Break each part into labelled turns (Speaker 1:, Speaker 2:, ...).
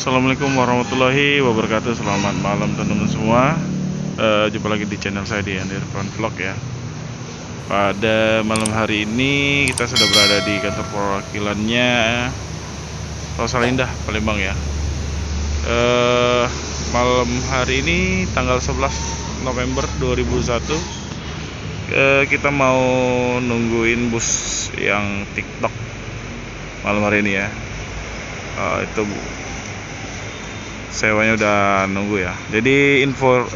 Speaker 1: Assalamualaikum warahmatullahi wabarakatuh. Selamat malam teman-teman semua. Jumpa lagi di channel saya di Irfan Vlog ya. Pada malam hari ini kita sudah berada di kantor perwakilannya Rosalinda Palembang ya. Malam hari ini tanggal 11 November 2001, kita mau nungguin bus yang TikTok malam hari ini ya. Itu sewanya udah nunggu ya. Jadi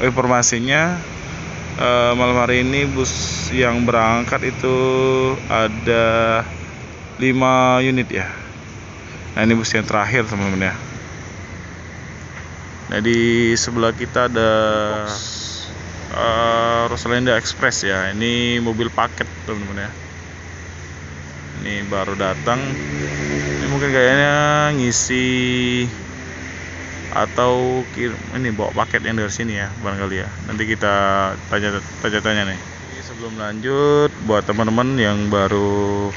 Speaker 1: informasinya, malam hari ini bus yang berangkat itu ada 5 unit ya. Nah, ini bus yang terakhir teman-teman ya. Nah, di sebelah kita ada Rosalinda Express ya. Ini mobil paket teman-teman ya. Ini baru datang. Ini mungkin kayaknya ngisi atau ini bawa paket yang dari sini ya, barangkali ya. Nanti kita tanya nih. Sebelum lanjut, buat teman-teman yang baru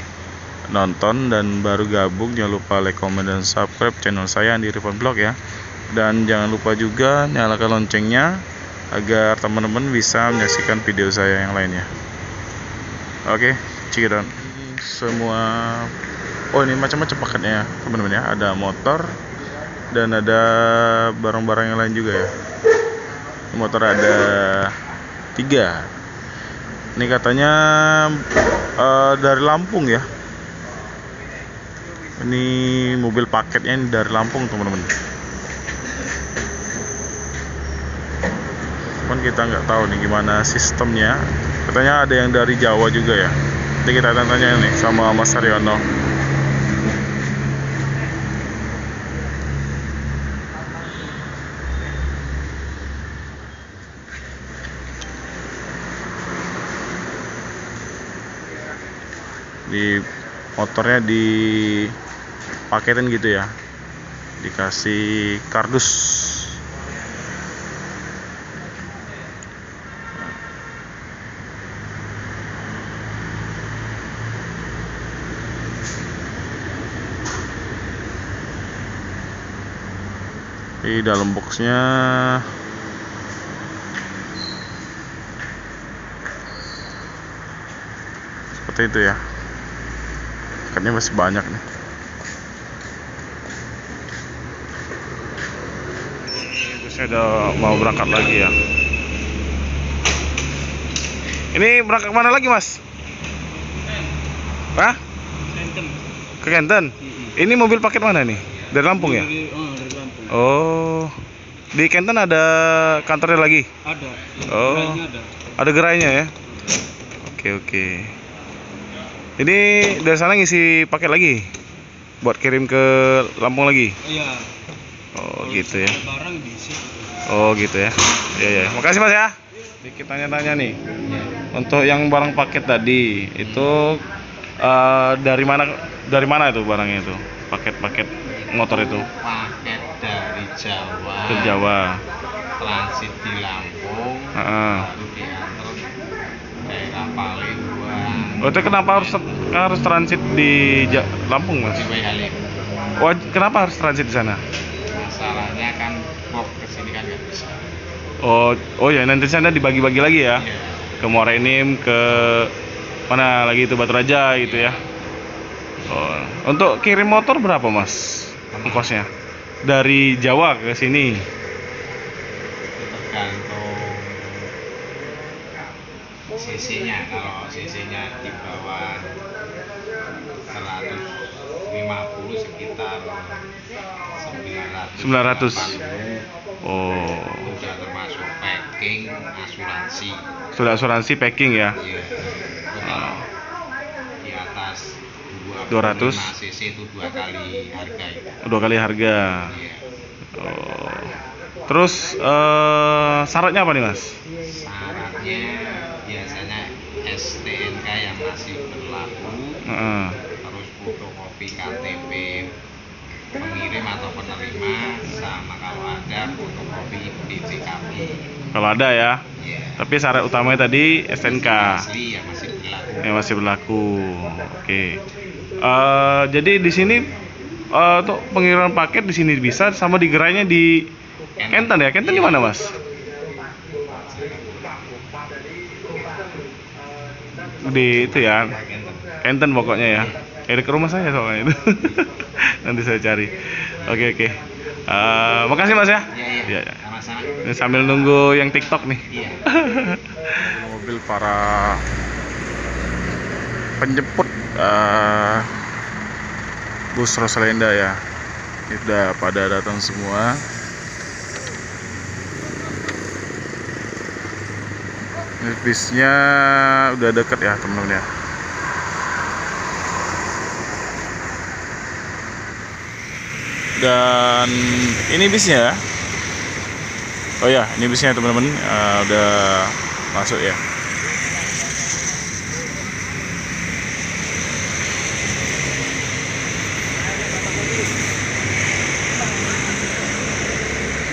Speaker 1: nonton dan baru gabung, jangan lupa like, comment, dan subscribe channel saya di Irfan Vlog ya. Dan jangan lupa juga nyalakan loncengnya agar teman-teman bisa menyaksikan video saya yang lainnya. Oke, check it out. Semua, ini macam-macam paketnya teman-teman ya. Ada motor dan ada barang-barang yang lain juga ya. Motor ada 3. Ini katanya dari Lampung ya. Ini mobil paketnya dari Lampung teman-teman. Cuman kita nggak tahu nih gimana sistemnya. Katanya ada yang dari Jawa juga ya. Nanti kita tanya nih sama Mas Haryono. Di motornya dipaketin gitu ya, dikasih kardus. Di dalam boxnya seperti itu ya. Paketnya masih banyak nih. Busnya udah mau berangkat lagi ya. Ini berangkat kemana lagi mas? Hah? Ke Kenten? Ini mobil paket mana nih? Dari Lampung ya?
Speaker 2: Dari Lampung.
Speaker 1: Oh, di Kenten ada kantornya lagi?
Speaker 2: Ada.
Speaker 1: Oh, ada gerainya ya? Oke. Ini dari sana ngisi paket lagi buat kirim ke Lampung lagi?
Speaker 2: Iya.
Speaker 1: Oh gitu ya.
Speaker 2: Barang diisi.
Speaker 1: Oh gitu ya. Iya. Makasih mas ya. Dikit tanya-tanya nih. Untuk yang barang paket tadi itu dari mana itu barangnya itu? Paket-paket motor itu?
Speaker 3: Paket dari Jawa.
Speaker 1: Ke Jawa.
Speaker 3: Transit di Lampung. Baru diantar daerah Palembang.
Speaker 1: Oh, itu kenapa harus transit di Lampung mas?
Speaker 3: Di Halim.
Speaker 1: Oh, kenapa harus transit di sana?
Speaker 3: Masalahnya kan box kesini kan nggak bisa.
Speaker 1: Oh ya, nanti sana dibagi-bagi lagi ya.
Speaker 3: Iya.
Speaker 1: Ke Morenim, ke mana lagi itu, Batu Raja gitu ya. Oh, untuk kirim motor berapa mas ongkosnya dari Jawa ke sini?
Speaker 3: Tergantung sisinya. Kalau sisinya di bawah 150 sekitar 900.
Speaker 1: 900. Oh,
Speaker 3: Sudah termasuk packing, asuransi.
Speaker 1: sudah asuransi packing ya.
Speaker 3: Iya. Kalau di atas
Speaker 1: 200
Speaker 3: cc itu 2 kali harga itu.
Speaker 1: 2 kali harga.
Speaker 3: Iya.
Speaker 1: Oh. Terus syaratnya apa nih mas?
Speaker 3: Syaratnya biasanya STNK yang masih berlaku, terus fotokopi KTP pengirim atau penerima, sama kalau ada fotokopi BPKB.
Speaker 1: Kalau ada ya.
Speaker 3: Iya.
Speaker 1: Tapi syarat utamanya tadi STNK
Speaker 3: Asli yang masih berlaku.
Speaker 1: yang masih berlaku. Oke. Jadi di sini Untuk pengiriman paket di sini bisa, sama di gerainya di Kenten ya. Kenten di mana, Mas? Di itu ya. Kenten pokoknya ya. Kayak ke rumah saya soalnya itu. Nanti saya cari. Oke, oke. Makasih Mas ya.
Speaker 3: Iya,
Speaker 1: Iya.
Speaker 3: sama-sama.
Speaker 1: Ini sambil nunggu yang TikTok nih.
Speaker 3: Iya.
Speaker 1: Mobil para penjemput bus Rosalinda ya. Udah pada datang semua. Ini bisnya udah deket ya teman-teman ya. Dan ini bisnya. Oh ya, ini bisnya teman-teman, udah masuk ya.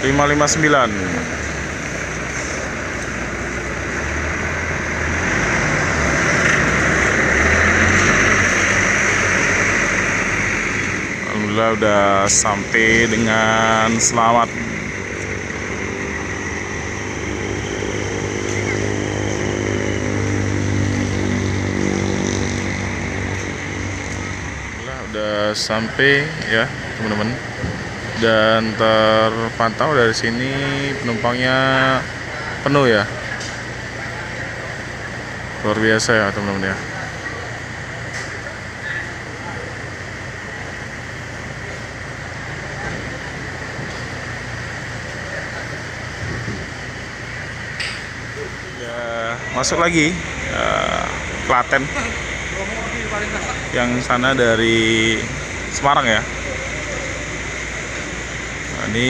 Speaker 1: Lima 559. Alhamdulillah udah sampai dengan selamat. Udah sampai ya teman-teman, dan terpantau dari sini penumpangnya penuh ya, luar biasa ya teman-teman ya. Masuk lagi Klaten, yang sana dari Semarang ya. Nah, ini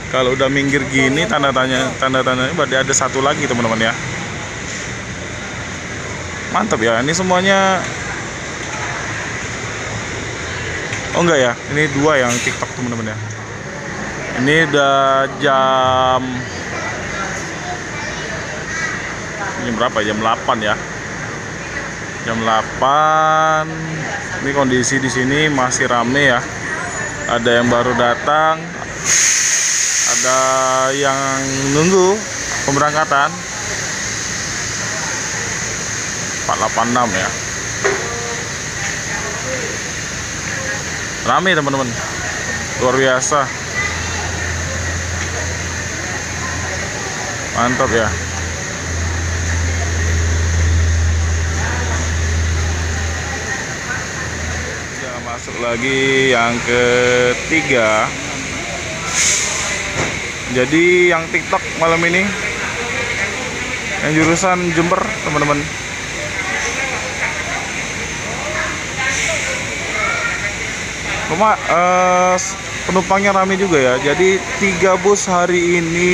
Speaker 1: kalau udah minggir gini tanda-tandanya berarti ada satu lagi teman-teman ya. Mantap ya, ini semuanya. Oh enggak ya, ini dua yang TikTok teman-teman ya. Ini udah jam berapa? Jam 8 ya. Jam 8. Ini kondisi di sini masih rame ya. Ada yang baru datang, ada yang nunggu pemberangkatan. 486 ya. Rame teman-teman, luar biasa. Mantap ya. Masuk lagi yang ketiga. Jadi yang TikTok malam ini yang jurusan Jember teman-teman. Cuma penumpangnya ramai juga ya. Jadi 3 bus hari ini,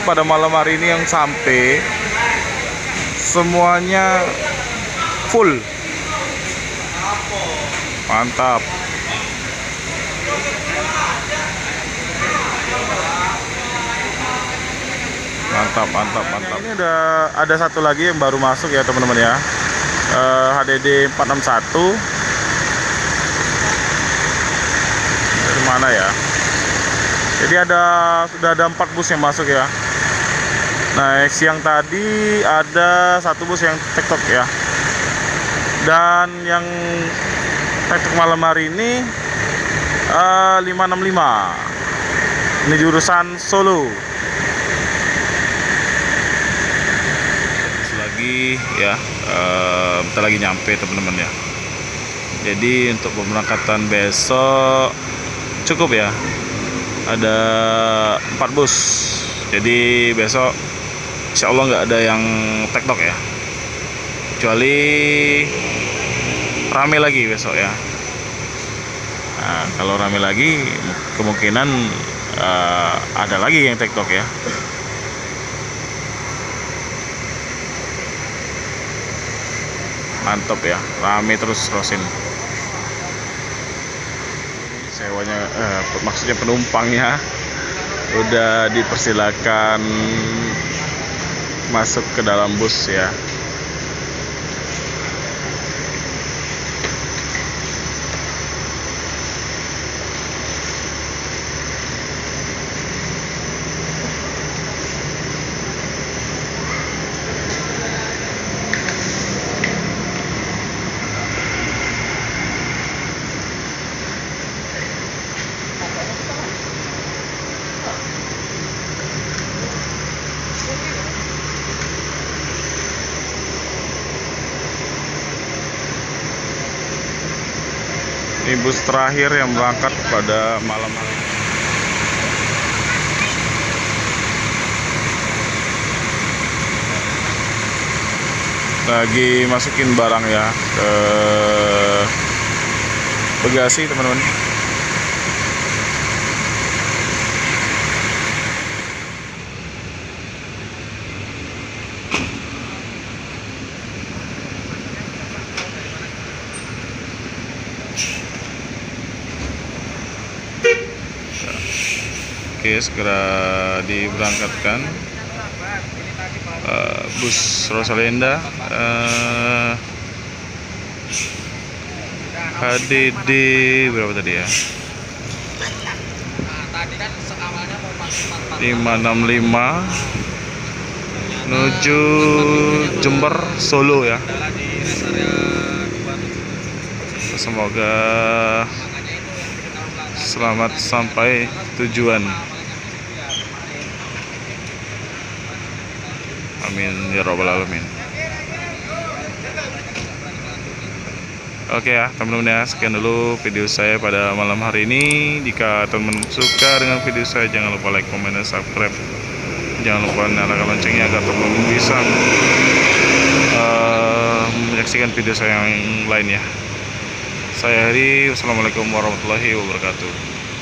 Speaker 1: pada malam hari ini yang sampai semuanya full. Mantap. Mantap. Ini udah ada satu lagi yang baru masuk ya teman-teman ya. HDD 461. Dari mana ya? Jadi sudah ada 4 bus yang masuk ya. Nah, siang tadi ada 1 bus yang TikTok ya. Dan yang TikTok malam hari ini 565. Ini jurusan Solo. Terus lagi ya, bentar lagi nyampe teman-teman ya. Jadi untuk pemberangkatan besok cukup ya. Ada 4 bus. Jadi besok insya Allah nggak ada yang TikTok ya. Kecuali rame lagi besok ya. Nah, kalau rame lagi kemungkinan ada lagi yang TikTok ya. Mantap ya, rame terus Rosin. Sewanya maksudnya penumpangnya udah dipersilakan masuk ke dalam bus ya. bus terakhir yang berangkat pada malam hari ini. Lagi masukin barang ya ke bagasi teman-teman. Oke, segera diberangkatkan bus Rosalinda HDD berapa tadi ya? 565 menuju Jember Solo ya. Semoga selamat sampai tujuan. Amin ya robbal alamin. Oke ya teman-teman ya, sekian dulu video saya pada malam hari ini. Jika teman-teman suka dengan video saya, jangan lupa like, comment, dan subscribe. Jangan lupa nyalakan loncengnya agar teman-teman bisa menyaksikan video saya yang lain ya. Saya Heri, wassalamualaikum warahmatullahi wabarakatuh.